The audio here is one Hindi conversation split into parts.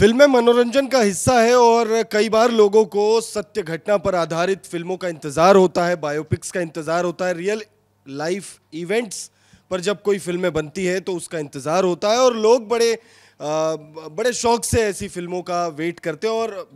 फिल्में मनोरंजन का हिस्सा है और कई बार लोगों को सत्य घटना पर आधारित फिल्मों का इंतजार होता है, बायोपिक्स का इंतजार होता है, रियल लाइफ इवेंट्स पर जब कोई फिल्में बनती है तो उसका इंतजार होता है और लोग बड़े शौक से ऐसी फिल्मों का वेट करते हैं और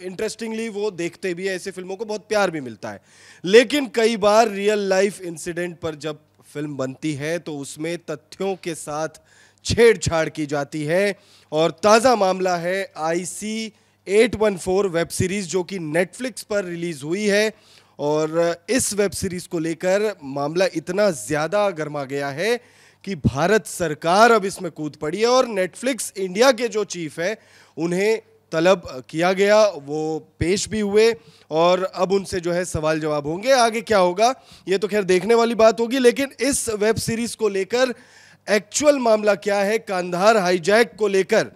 इंटरेस्टिंगली वो देखते भी हैं। ऐसी फिल्मों को बहुत प्यार भी मिलता है, लेकिन कई बार रियल लाइफ इंसिडेंट पर जब फिल्म बनती है तो उसमें तथ्यों के साथ छेड़छाड़ की जाती है। और ताज़ा मामला है IC 814 वेब सीरीज जो कि नेटफ्लिक्स पर रिलीज हुई है। और इस वेब सीरीज को लेकर मामला इतना ज़्यादा गर्मा गया है कि भारत सरकार अब इसमें कूद पड़ी है और नेटफ्लिक्स इंडिया के जो चीफ है उन्हें तलब किया गया, वो पेश भी हुए और अब उनसे जो है सवाल जवाब होंगे। आगे क्या होगा ये तो खैर देखने वाली बात होगी, लेकिन इस वेब सीरीज को लेकर एक्चुअल मामला क्या है, कांधार हाईजैक को लेकर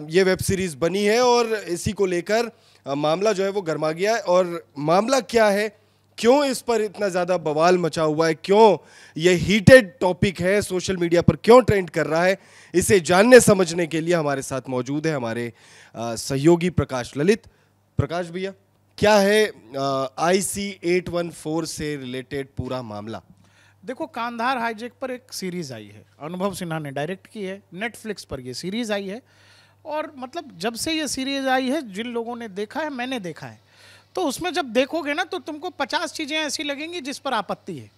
ये वेब सीरीज बनी है और इसी को लेकर मामला जो है वो गर्मा गया है। और मामला क्या है, क्यों इस पर इतना ज़्यादा बवाल मचा हुआ है, क्यों ये हीटेड टॉपिक है, सोशल मीडिया पर क्यों ट्रेंड कर रहा है, इसे जानने समझने के लिए हमारे साथ मौजूद है हमारे सहयोगी प्रकाश ललित। प्रकाश भैया, क्या है IC 814 से रिलेटेड पूरा मामला? देखो, कांधार हाईजैक पर एक सीरीज आई है, अनुभव सिन्हा ने डायरेक्ट की है, नेटफ्लिक्स पर ये सीरीज आई है। और मतलब जब से ये सीरीज आई है, जिन लोगों ने देखा है, मैंने देखा है, तो उसमें जब देखोगे ना तो तुमको 50 चीज़ें ऐसी लगेंगी जिस पर आपत्ति है।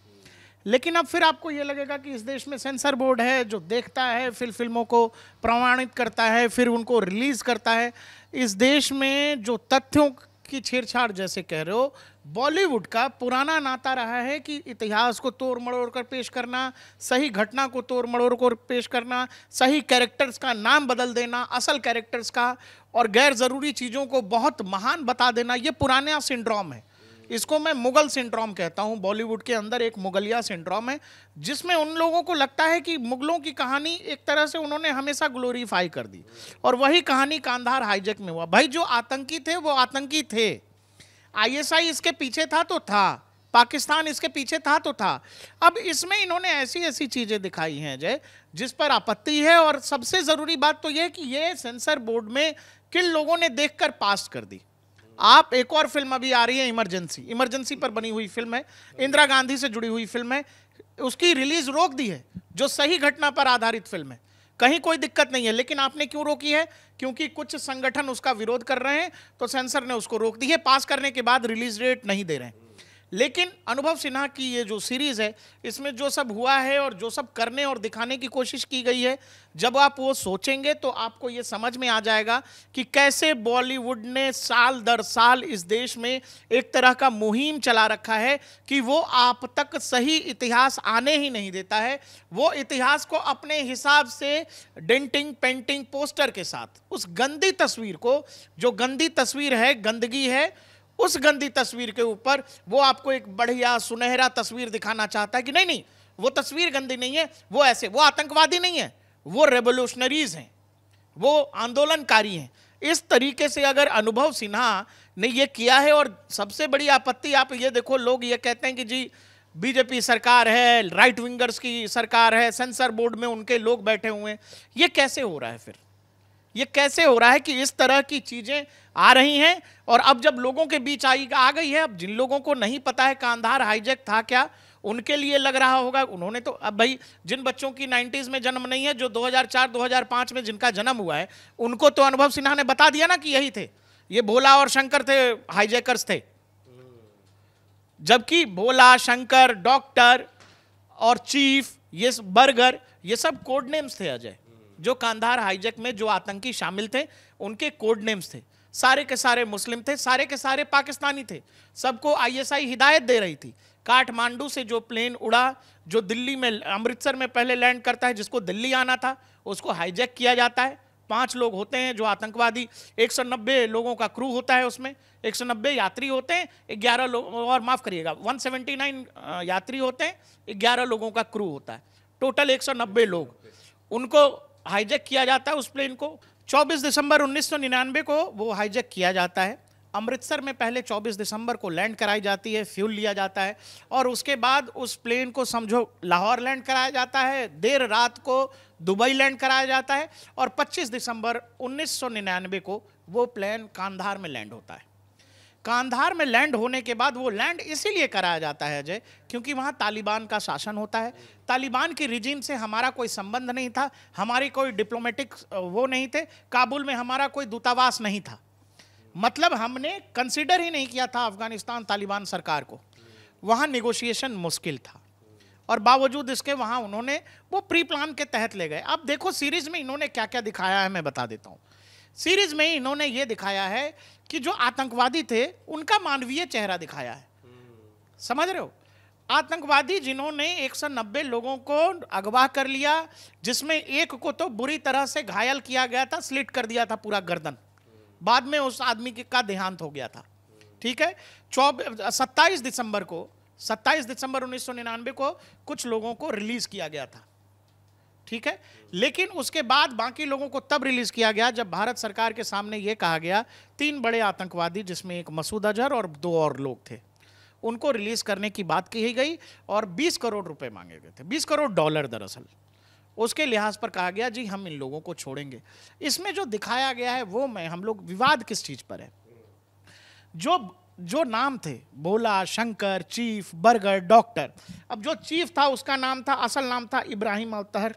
लेकिन अब फिर आपको ये लगेगा कि इस देश में सेंसर बोर्ड है जो देखता है, फिर फिल्मों को प्रमाणित करता है, फिर उनको रिलीज़ करता है। इस देश में जो तथ्यों की छेड़छाड़ जैसे कह रहे हो, बॉलीवुड का पुराना नाता रहा है कि इतिहास को तोड़ मड़ोड़ कर पेश करना, सही घटना को तोड़ मड़ोड़ कर पेश करना, सही कैरेक्टर्स का नाम बदल देना असल कैरेक्टर्स का, और गैर ज़रूरी चीज़ों को बहुत महान बता देना, ये पुराना सिंड्रोम है। इसको मैं मुगल सिंड्रोम कहता हूँ। बॉलीवुड के अंदर एक मुगलिया सिंड्रोम है जिसमें उन लोगों को लगता है कि मुगलों की कहानी एक तरह से उन्होंने हमेशा ग्लोरीफाई कर दी, और वही कहानी कांधार हाईजैक में हुआ। भाई, जो आतंकी थे वो आतंकी थे, ISI इसके पीछे था तो था, पाकिस्तान इसके पीछे था तो था। अब इसमें इन्होंने ऐसी ऐसी चीज़ें दिखाई हैं जय जिस पर आपत्ति है। और सबसे ज़रूरी बात तो यह है कि ये सेंसर बोर्ड में किन लोगों ने देखकर पास कर दी। आप एक और फिल्म अभी आ रही है, इमरजेंसी पर बनी हुई फिल्म है, इंदिरा गांधी से जुड़ी हुई फिल्म है, उसकी रिलीज रोक दी है, जो सही घटना पर आधारित फिल्म है, कहीं कोई दिक्कत नहीं है। लेकिन आपने क्यों रोकी है? क्योंकि कुछ संगठन उसका विरोध कर रहे हैं, तो सेंसर ने उसको रोक दी है। पास करने के बाद रिलीज डेट नहीं दे रहे हैं। लेकिन अनुभव सिन्हा की ये जो सीरीज़ है, इसमें जो सब हुआ है और जो सब करने और दिखाने की कोशिश की गई है, जब आप वो सोचेंगे तो आपको ये समझ में आ जाएगा कि कैसे बॉलीवुड ने साल दर साल इस देश में एक तरह का मुहिम चला रखा है कि वो आप तक सही इतिहास आने ही नहीं देता है। वो इतिहास को अपने हिसाब से डेंटिंग, पेंटिंग, पोस्टर के साथ उस गंदी तस्वीर को, जो गंदी तस्वीर है, गंदगी है, उस गंदी तस्वीर के ऊपर वो आपको एक बढ़िया सुनहरा तस्वीर दिखाना चाहता है कि नहीं नहीं, वो तस्वीर गंदी नहीं है, वो ऐसे, वो आतंकवादी नहीं है, वो रेवोल्यूशनरीज हैं, वो आंदोलनकारी हैं। इस तरीके से अगर अनुभव सिन्हा ने ये किया है, और सबसे बड़ी आपत्ति आप ये देखो, लोग ये कहते हैं कि जी BJP सरकार है, राइट विंगर्स की सरकार है, सेंसर बोर्ड में उनके लोग बैठे हुए हैं। ये कैसे हो रहा है? फिर ये कैसे हो रहा है कि इस तरह की चीज़ें आ रही हैं? और अब जब लोगों के बीच आ गई है, अब जिन लोगों को नहीं पता है कांधार हाईजैक था क्या, उनके लिए लग रहा होगा, उन्होंने तो, अब भाई जिन बच्चों की 90s में जन्म नहीं है, जो 2004-2005 में जिनका जन्म हुआ है, उनको तो अनुभव सिन्हा ने बता दिया ना कि यही थे, ये भोला और शंकर थे, हाईजैकर्स थे। जबकि भोला, शंकर, डॉक्टर और चीफ, ये बर्गर, ये सब कोड नेम्स थे अजय। जो कांधार हाईजैक में जो आतंकी शामिल थे उनके कोड नेम्स थे। सारे के सारे मुस्लिम थे, सारे के सारे पाकिस्तानी थे। सबको ISI हिदायत दे रही थी। काठमांडू से जो प्लेन उड़ा, जो दिल्ली में, अमृतसर में पहले लैंड करता है, जिसको दिल्ली आना था, उसको हाईजैक किया जाता है। 5 लोग होते हैं जो आतंकवादी, 190 लोगों का क्रू होता है, उसमें 190 यात्री होते हैं, 11 लोग, और माफ़ करिएगा 179 यात्री होते हैं, 11 लोगों का क्रू होता है, टोटल 190 लोग। उनको हाईजैक किया जाता है, उस प्लेन को 24 दिसंबर 1999 को वो हाईजैक किया जाता है। अमृतसर में पहले 24 दिसंबर को लैंड कराई जाती है, फ्यूल लिया जाता है और उसके बाद उस प्लेन को समझो लाहौर लैंड कराया जाता है, देर रात को दुबई लैंड कराया जाता है और 25 दिसंबर 1999 को वो प्लेन कांधार में लैंड होता है। कांधार में लैंड होने के बाद वो लैंड इसीलिए कराया जाता है अजय, क्योंकि वहाँ तालिबान का शासन होता है। तालिबान की रिजीम से हमारा कोई संबंध नहीं था, हमारी कोई डिप्लोमेटिक वो नहीं थे, काबुल में हमारा कोई दूतावास नहीं था, मतलब हमने कंसिडर ही नहीं किया था अफगानिस्तान तालिबान सरकार को। वहाँ निगोशिएशन मुश्किल था और बावजूद इसके वहाँ उन्होंने वो प्री प्लान के तहत ले गए। अब देखो सीरीज में इन्होंने क्या क्या दिखाया है मैं बता देता हूँ। सीरीज में इन्होंने ये दिखाया है कि जो आतंकवादी थे उनका मानवीय चेहरा दिखाया है, समझ रहे हो। आतंकवादी जिन्होंने 190 लोगों को अगवा कर लिया, जिसमें एक को तो बुरी तरह से घायल किया गया था, स्लिट कर दिया था पूरा गर्दन, बाद में उस आदमी का देहांत हो गया था, ठीक है। 27 दिसंबर 1999 को कुछ लोगों को रिलीज किया गया था, ठीक है। लेकिन उसके बाद बाकी लोगों को तब रिलीज किया गया जब भारत सरकार के सामने यह कहा गया 3 बड़े आतंकवादी, जिसमें एक मसूद अजहर और 2 और लोग थे, उनको रिलीज करने की बात कही गई और 20 करोड़ रुपए मांगे गए थे, 20 करोड़ डॉलर दरअसल। उसके लिहाज पर कहा गया जी हम इन लोगों को छोड़ेंगे। इसमें जो दिखाया गया है वो हम लोग विवाद किस चीज पर है, जो नाम थे भोला, शंकर, चीफ, बर्गर, डॉक्टर। अब जो चीफ था उसका नाम था, असल नाम था इब्राहिम अतहर,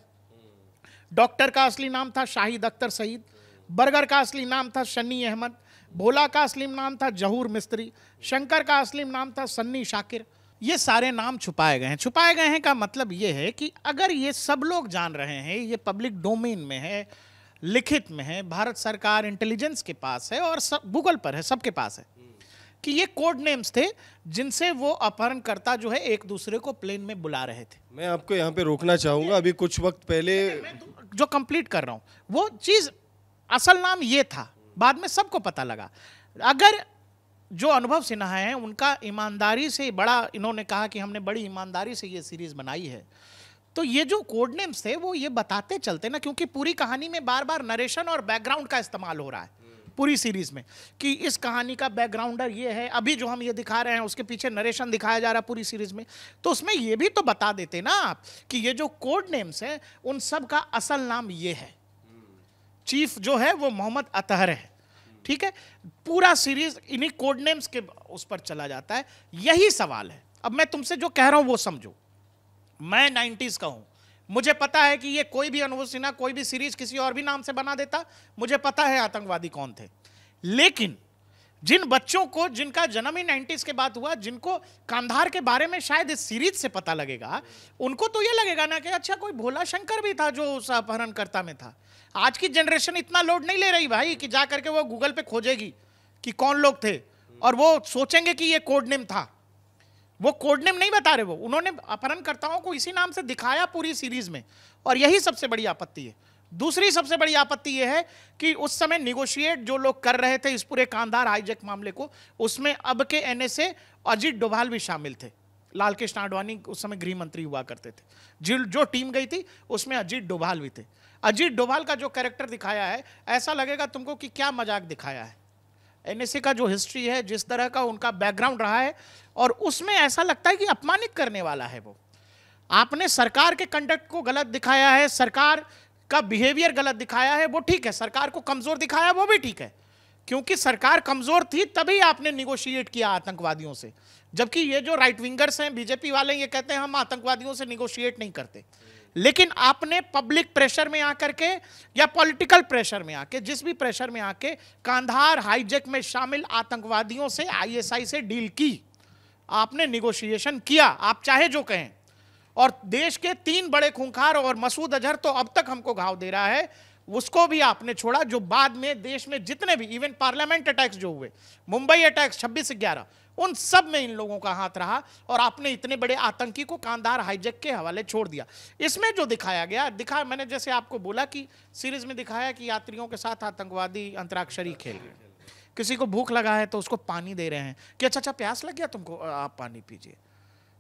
डॉक्टर का असली नाम था शाहिद अख्तर सईद, बर्गर का असली नाम था शन्नी अहमद, भोला का असली नाम था जहूर मिस्त्री, शंकर का असली नाम था सन्नी शाकिर। ये सारे नाम छुपाए गए हैं। छुपाए गए हैं का मतलब ये है कि अगर ये सब लोग जान रहे हैं, ये पब्लिक डोमेन में है, लिखित में है, भारत सरकार इंटेलिजेंस के पास है और गूगल पर है, सबके पास है कि ये कोड नेम्स थे जिनसे वो अपहरणकर्ता जो है एक दूसरे को प्लेन में बुला रहे थे। मैं आपको यहाँ पे रोकना चाहूंगा, अभी कुछ वक्त पहले जो कंप्लीट कर रहा हूँ वो चीज, असल नाम ये था, बाद में सबको पता लगा। अगर जो अनुभव सिन्हा हैं उनका ईमानदारी से बड़ा, इन्होंने कहा कि हमने बड़ी ईमानदारी से ये सीरीज बनाई है, तो ये जो कोड नेम्स थे वो ये बताते चलते ना, क्योंकि पूरी कहानी में बार बार नरेशन और बैकग्राउंड का इस्तेमाल हो रहा है पूरी सीरीज में कि इस कहानी का बैकग्राउंडर ये है, अभी जो हम ये दिखा रहे हैं उसके पीछे नरेशन दिखाया जा रहा है पूरी सीरीज में। तो उसमें ये भी तो बता देते ना आप कि ये जो कोड नेम्स हैं उन सब का असल नाम ये है। चीफ जो है वो मोहम्मद अतहर है, ठीक है। पूरा सीरीज इन्हीं कोड नेम्स के उस पर चला जाता है। यही सवाल है। अब मैं तुमसे जो कह रहा हूं वो समझो। मैं 90s का हूं, मुझे पता है कि ये कोई भी अनुभव सिन्हा कोई भी सीरीज किसी और भी नाम से बना देता, मुझे पता है आतंकवादी कौन थे। लेकिन जिन बच्चों को, जिनका जन्म ही 90s के बाद हुआ, जिनको कांधार के बारे में शायद इस सीरीज से पता लगेगा, उनको तो ये लगेगा ना कि अच्छा कोई भोला शंकर भी था जो उस अपहरणकर्ता में था। आज की जनरेशन इतना लोड नहीं ले रही भाई कि जा करके वो गूगल पे खोजेगी कि कौन लोग थे और वो सोचेंगे कि ये कोड नेम था। वो कोड नेम नहीं बता रहे, वो उन्होंने अपहरणकर्ताओं को इसी नाम से दिखाया पूरी सीरीज में, और यही सबसे बड़ी आपत्ति है। दूसरी सबसे बड़ी आपत्ति यह है कि उस समय निगोशिएट जो लोग कर रहे थे इस पूरे कांधार हाईजैक मामले को, उसमें अब के एनएसए अजीत डोभाल भी शामिल थे। लाल कृष्ण आडवाणी उस समय गृह मंत्री हुआ करते थे। जो टीम गई थी उसमें अजीत डोभाल भी थे। अजीत डोभाल का जो कैरेक्टर दिखाया है, ऐसा लगेगा तुमको कि क्या मजाक दिखाया है। एनएसए का जो हिस्ट्री है, जिस तरह का उनका बैकग्राउंड रहा है, और उसमें ऐसा लगता है कि अपमानित करने वाला है वो। आपने सरकार के कंडक्ट को गलत दिखाया है, सरकार का बिहेवियर गलत दिखाया है, वो ठीक है। सरकार को कमजोर दिखाया, वो भी ठीक है, क्योंकि सरकार कमजोर थी तभी आपने निगोशिएट किया आतंकवादियों से। जबकि ये जो राइट विंगर्स हैं, बीजेपी वाले, ये कहते हैं हम आतंकवादियों से निगोशिएट नहीं करते। लेकिन आपने पब्लिक प्रेशर में आकर के या पॉलिटिकल प्रेशर में आके, जिस भी प्रेशर में आके, कांधार हाईजैक में शामिल आतंकवादियों से, आईएसआई से डील की, आपने निगोशिएशन किया, आप चाहे जो कहें। और देश के 3 बड़े खूंखार, और मसूद अजहर तो अब तक हमको घाव दे रहा है, उसको भी आपने छोड़ा। जो बाद में देश में जितने भी इवन पार्लियामेंट अटैक्स जो हुए, मुंबई अटैक्स 26/11, उन सब में इन लोगों का हाथ रहा, और आपने इतने बड़े आतंकी को कांधार हाईजैक के हवाले छोड़ दिया। इसमें जो दिखाया गया, मैंने जैसे आपको बोला कि सीरीज में दिखाया कि यात्रियों के साथ आतंकवादी अंतराक्षरी खेल रहे हैं, किसी को भूख लगा है तो उसको पानी दे रहे हैं कि अच्छा प्यास लग गया तुमको, आप पानी पीजिए।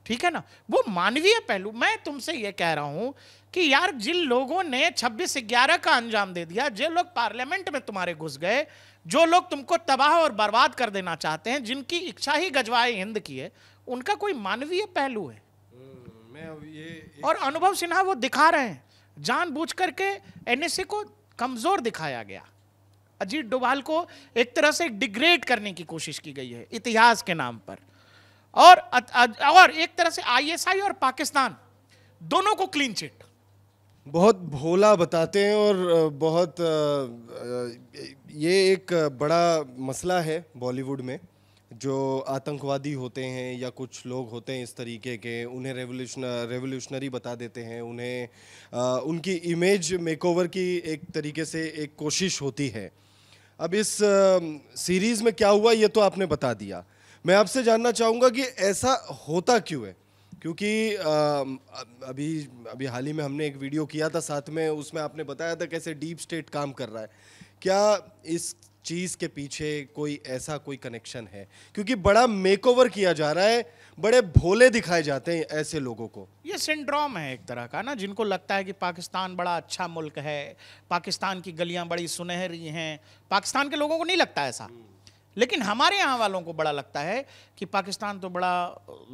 ठीक है ना, वो मानवीय पहलू। मैं तुमसे ये कह रहा हूं कि यार जिन लोगों ने 26/11 का अंजाम दे दिया, जो लोग पार्लियामेंट में तुम्हारे घुस गए, जो लोग तुमको तबाह और बर्बाद कर देना चाहते हैं, जिनकी इच्छा ही गजवाए हिंद की है, उनका कोई मानवीय पहलू है? और अनुभव सिन्हा वो दिखा रहे हैं, जानबूझ करके एनएसए को कमजोर दिखाया गया, अजीत डोभाल को एक तरह से डिग्रेड करने की कोशिश की गई है इतिहास के नाम पर, और एक तरह से आईएसआई और पाकिस्तान दोनों को क्लीन चिट। बहुत भोला बताते हैं और बहुत ये एक बड़ा मसला है बॉलीवुड में, जो आतंकवादी होते हैं या कुछ लोग होते हैं इस तरीके के, उन्हें रेवोल्यूशनरी बता देते हैं, उन्हें उनकी इमेज मेकओवर की एक तरीके से एक कोशिश होती है। अब इस सीरीज़ में क्या हुआ ये तो आपने बता दिया, मैं आपसे जानना चाहूँगा कि ऐसा होता क्यों है? क्योंकि अभी हाल ही में हमने एक वीडियो किया था साथ में, उसमें आपने बताया था कैसे डीप स्टेट काम कर रहा है। क्या इस चीज़ के पीछे कोई कनेक्शन है? क्योंकि बड़ा मेकओवर किया जा रहा है, बड़े भोले दिखाए जाते हैं ऐसे लोगों को। ये सिंड्रोम है एक तरह का ना, जिनको लगता है कि पाकिस्तान बड़ा अच्छा मुल्क है, पाकिस्तान की गलियां बड़ी सुनहरी हैं। पाकिस्तान के लोगों को नहीं लगता ऐसा, लेकिन हमारे यहाँ वालों को बड़ा लगता है कि पाकिस्तान तो बड़ा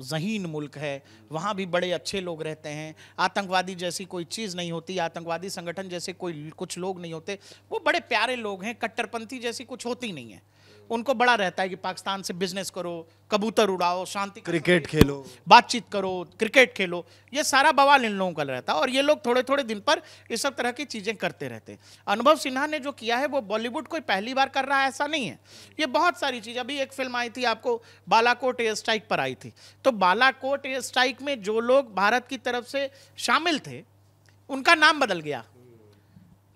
ज़हीन मुल्क है, वहाँ भी बड़े अच्छे लोग रहते हैं, आतंकवादी जैसी कोई चीज़ नहीं होती, आतंकवादी संगठन जैसे कुछ लोग नहीं होते, वो बड़े प्यारे लोग हैं, कट्टरपंथी जैसी कुछ होती नहीं है। उनको बड़ा रहता है कि पाकिस्तान से बिजनेस करो, कबूतर उड़ाओ, शांति, क्रिकेट खेलो, बातचीत करो, क्रिकेट खेलो, ये सारा बवाल इन लोगों का रहता है। और ये लोग थोड़े थोड़े दिन पर इस सब तरह की चीज़ें करते रहते हैं। अनुभव सिन्हा ने जो किया है वो बॉलीवुड कोई पहली बार कर रहा है ऐसा नहीं है, ये बहुत सारी चीज़। अभी एक फिल्म आई थी आपको, बालाकोट एयर स्ट्राइक पर आई थी, तो बालाकोट एयर स्ट्राइक में जो लोग भारत की तरफ से शामिल थे उनका नाम बदल गया,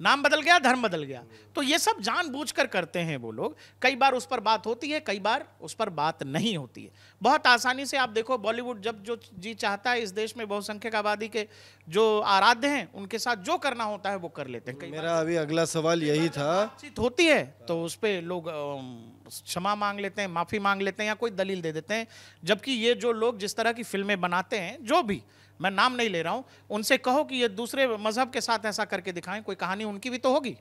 धर्म बदल गया। तो ये सब जानबूझकर करते हैं वो लोग। कई बार उस पर बात होती है, कई बार उस पर बात नहीं होती है। बहुत आसानी से आप देखो, बॉलीवुड जब जो जी चाहता है, इस देश में बहुसंख्यक आबादी के जो आराध्य हैं उनके साथ जो करना होता है वो कर लेते हैं। मेरा अभी अगला सवाल यही था, बातचीत होती है तो उस पर लोग क्षमा मांग लेते हैं, माफ़ी मांग लेते हैं या कोई दलील दे देते हैं। जबकि ये जो लोग जिस तरह की फिल्में बनाते हैं, जो भी, मैं नाम नहीं ले रहा हूं, उनसे कहो कि ये दूसरे मजहब के साथ ऐसा करके दिखाएं, कोई कहानी उनकी भी तो होगी,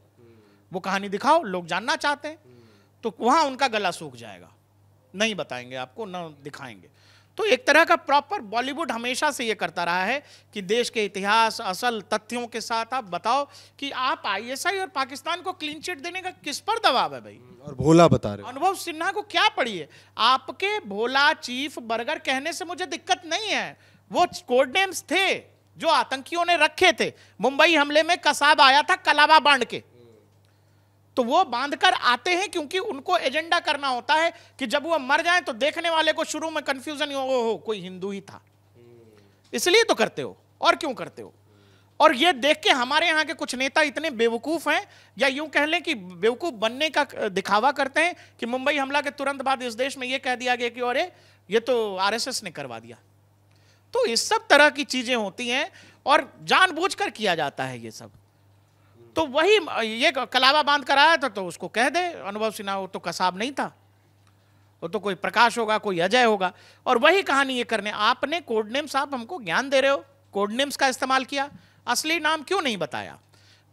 वो कहानी दिखाओ, लोग जानना चाहते हैं, तो वहां उनका गला सूख जाएगा, नहीं बताएंगे आपको, न दिखाएंगे। तो एक तरह का प्रॉपर बॉलीवुड हमेशा से ये करता रहा है कि देश के इतिहास, असल तथ्यों के साथ आप बताओ कि आप आईएसआई और पाकिस्तान को क्लीन चिट देने का किस पर दबाव है भाई? और भोला बता रहे। अनुभव सिन्हा को क्या पड़ी है? आपके भोला, चीफ, बर्गर कहने से मुझे दिक्कत नहीं है, वो कोड नेम्स थे जो आतंकियों ने रखे थे। मुंबई हमले में कसाब आया था कलावा बांध के, तो वो बांध कर आते हैं क्योंकि उनको एजेंडा करना होता है कि जब वो मर जाएं तो देखने वाले को शुरू में कंफ्यूजन हो कोई हिंदू ही था, इसलिए तो करते हो, और क्यों करते हो? और ये देख के हमारे यहाँ के कुछ नेता इतने बेवकूफ हैं, या यूं कह लें कि बेवकूफ बनने का दिखावा करते हैं कि मुंबई हमला के तुरंत बाद इस देश में ये कह दिया गया कि अरे ये तो आरएसएस ने करवा दिया। तो इस सब तरह की चीजें होती हैं और जानबूझकर किया जाता है ये सब। तो वही ये कलावा बांध कर आया था तो उसको कह दे अनुभव सिन्हा, वो तो कसाब नहीं था, वो तो कोई प्रकाश होगा, कोई अजय होगा। और वही कहानी ये करने, आपने कोड नेम्स, आप हमको ज्ञान दे रहे हो, कोड नेम्स का इस्तेमाल किया, असली नाम क्यों नहीं बताया?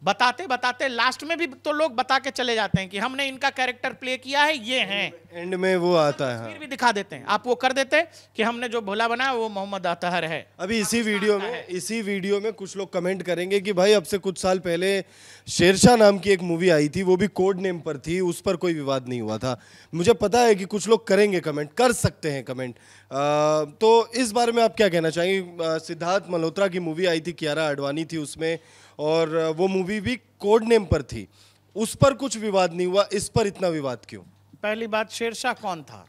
बताते बताते लास्ट में भी तो लोग बता के चले जाते हैं कि हमने इनका कैरेक्टर प्ले किया है, ये हैं, एंड में वो आता है, फिर भी दिखा देते हैं। आप वो कर देते कि हमने जो भोला बनाया वो मोहम्मद अतहर है। अभी इसी वीडियो में कुछ लोग कमेंट करेंगे कि भाई अब से कुछ साल पहले शेरशाह नाम की एक मूवी आई थी, वो भी कोड नेम पर थी, उस पर कोई विवाद नहीं हुआ था। मुझे पता है कि कुछ लोग करेंगे कमेंट, कर सकते हैं कमेंट, तो इस बारे में आप क्या कहना चाहेंगे? सिद्धार्थ मल्होत्रा की मूवी आई थी, कियारा आडवाणी थी उसमें, और वो मूवी भी कोड नेम पर थी, उस पर कुछ विवाद नहीं हुआ, इस पर इतना विवाद क्यों? पहली बात, शेरशाह कौन था?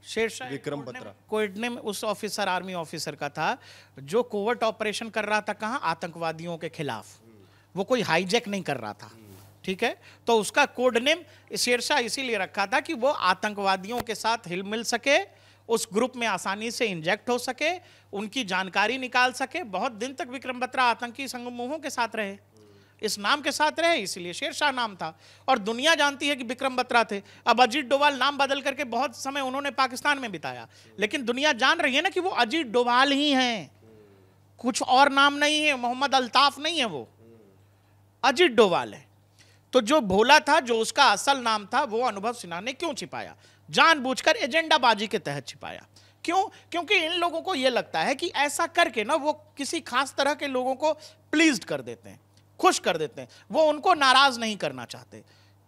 शेरशाह विक्रम बत्रा कोड नेम उस ऑफिसर, आर्मी ऑफिसर का था जो कोवर्ट ऑपरेशन कर रहा था, कहाँ? आतंकवादियों के खिलाफ। वो कोई हाईजैक नहीं कर रहा था, ठीक है? तो उसका कोड नेम शेरशाह इसीलिए रखा था कि वो आतंकवादियों के साथ हिल मिल सके, उस ग्रुप में आसानी से इंजेक्ट हो सके, उनकी जानकारी निकाल सके। बहुत दिन तक विक्रम बत्रा आतंकी समूहों के साथ रहे, इस नाम के साथ रहे, इसलिए शेरशाह नाम था। और दुनिया जानती है कि विक्रम बत्रा थे। अब अजीत डोभाल नाम बदल करके बहुत समय उन्होंने पाकिस्तान में बिताया, लेकिन दुनिया जान रही है ना कि वो अजीत डोभाल ही हैं, कुछ और नाम नहीं है, मोहम्मद अल्ताफ नहीं है, वो अजीत डोभाल है। तो जो भोला था, जो उसका असल नाम था, वो अनुभव सिन्हा ने क्यों छिपाया? जानबूझकर एजेंडाबाजी के तहत छिपाया। क्यों? क्योंकि इन लोगों को यह लगता है कि ऐसा करके ना वो किसी खास तरह के लोगों को प्लीज्ड कर देते हैं, खुश कर देते हैं, वो उनको नाराज नहीं करना चाहते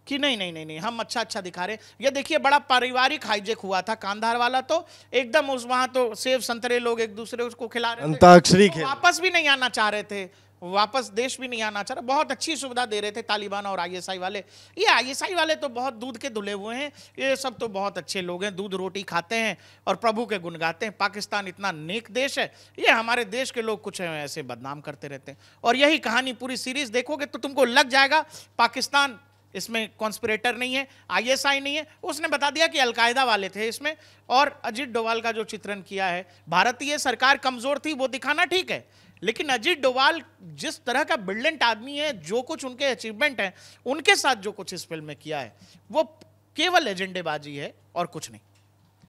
कि नहीं नहीं नहीं नहीं हम अच्छा अच्छा दिखा रहे। ये देखिए बड़ा पारिवारिक हाईजेक हुआ था कांधार वाला, तो एकदम उस वहां तो सेब संतरे लोग एक दूसरे को खिला रहे थे, अंताक्षरी खेल, वापस भी नहीं आना चाह रहे थे, वापस देश भी नहीं आना चाह रहा। बहुत अच्छी सुविधा दे रहे थे तालिबान और आईएसआई वाले। ये आईएसआई वाले तो बहुत दूध के धुले हुए हैं, ये सब तो बहुत अच्छे लोग हैं, दूध रोटी खाते हैं और प्रभु के गुण गाते हैं। पाकिस्तान इतना नेक देश है, ये हमारे देश के लोग कुछ ऐसे बदनाम करते रहते हैं। और यही कहानी पूरी सीरीज देखोगे तो तुमको लग जाएगा पाकिस्तान इसमें कॉन्स्पिरेटर नहीं है, आईएसआई नहीं है, उसने बता दिया कि अलकायदा वाले थे इसमें। और अजीत डोभाल का जो चित्रण किया है, भारतीय सरकार कमजोर थी वो दिखाना ठीक है, लेकिन अजीत डोभाल जिस तरह का ब्रिलियंट आदमी है, जो कुछ उनके अचीवमेंट हैं, उनके साथ जो कुछ इस फिल्म में किया है वो केवल एजेंडेबाजी है और कुछ नहीं।